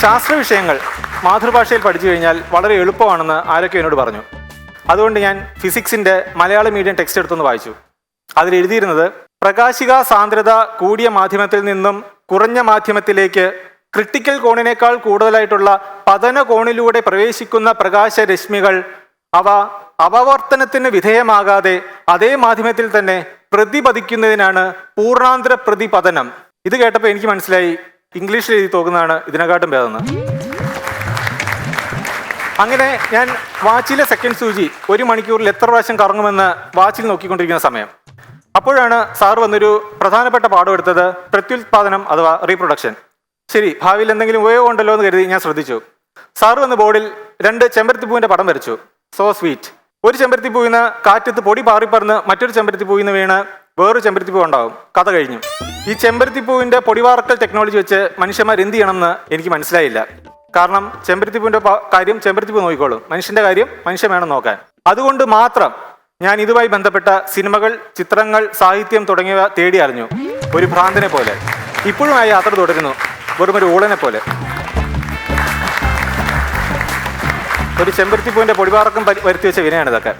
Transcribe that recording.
ശാസ്ത്ര വിഷയങ്ങൾ മാതൃഭാഷയിൽ പഠിച്ചു കഴിഞ്ഞാൽ വളരെ എളുപ്പമാണെന്ന് ആരൊക്കെ എന്നോട് പറഞ്ഞു. അതുകൊണ്ട് ഞാൻ ഫിസിക്സിൻ്റെ മലയാള മീഡിയം ടെക്സ്റ്റ് എടുത്തൊന്ന് വായിച്ചു. അതിലെഴുതിയിരുന്നത്, പ്രകാശിക സാന്ദ്രത കൂടിയ മാധ്യമത്തിൽ നിന്നും കുറഞ്ഞ മാധ്യമത്തിലേക്ക് ക്രിട്ടിക്കൽ കോണിനേക്കാൾ കൂടുതലായിട്ടുള്ള പതന കോണിലൂടെ പ്രവേശിക്കുന്ന പ്രകാശരശ്മികൾ അവ അപവർത്തനത്തിന് വിധേയമാകാതെ അതേ മാധ്യമത്തിൽ തന്നെ പ്രതിപതിക്കുന്നതിനാണ് പൂർണ്ണാന്തര പ്രതിപതനം. ഇത് കേട്ടപ്പോൾ എനിക്ക് മനസ്സിലായി, ഇംഗ്ലീഷിൽ എഴുതി തോക്കുന്നതാണ് ഇതിനെക്കാട്ടും ഭേദമെന്ന്. അങ്ങനെ ഞാൻ വാച്ചിലെ സെക്കൻഡ് സൂചി 1 മണിക്കൂറിൽ എത്ര പ്രാവശ്യം കറങ്ങുമെന്ന് വാച്ചിൽ നോക്കിക്കൊണ്ടിരിക്കുന്ന സമയം. അപ്പോഴാണ് സാർ വന്നൊരു പ്രധാനപ്പെട്ട പാഠം എടുത്തത്, പ്രത്യുൽപാദനം അഥവാ റീപ്രൊഡക്ഷൻ. ശരി, ഭാവിയിൽ എന്തെങ്കിലും ഉപയോഗമുണ്ടല്ലോ എന്ന് കരുതി ഞാൻ ശ്രദ്ധിച്ചു. സാർ വന്ന ബോർഡിൽ 2 ചെമ്പരത്തിപ്പൂവിൻ്റെ പടം വരച്ചു. So sweet. ഒരു ചെമ്പരത്തിപ്പൂവിന് കാറ്റത്ത് പൊടി പാറിപ്പറന്ന് മറ്റൊരു ചെമ്പരത്തിപ്പൂവിന് വീണ് വേറൊരു ചെമ്പരത്തിപ്പൂ ഉണ്ടാവും. കഥ കഴിഞ്ഞു. ഈ ചെമ്പരത്തിപ്പൂവിൻ്റെ പൊടിവാർക്കൽ ടെക്നോളജി വെച്ച് മനുഷ്യന്മാർ എന്ത് ചെയ്യണമെന്ന് എനിക്ക് മനസ്സിലായില്ല. കാരണം ചെമ്പരത്തിപ്പൂവിൻ്റെ കാര്യം ചെമ്പരത്തിപ്പൂ നോക്കിക്കോളും, മനുഷ്യൻ്റെ കാര്യം മനുഷ്യൻ വേണം നോക്കാൻ. അതുകൊണ്ട് മാത്രം ഞാൻ ഇതുമായി ബന്ധപ്പെട്ട സിനിമകൾ, ചിത്രങ്ങൾ, സാഹിത്യം തുടങ്ങിയവ തേടി അറിഞ്ഞു. ഒരു ഭ്രാന്തനെ പോലെ. ഇപ്പോഴും ആ യാത്ര തുടരുന്നു, വെറുമൊരു ഊളനെ പോലെ. ഒരു ചെമ്പരത്തിപ്പൂവിൻ്റെ പൊടിവാർക്കം വരുത്തി വെച്ച വിനയാണ് ഇതൊക്കെ.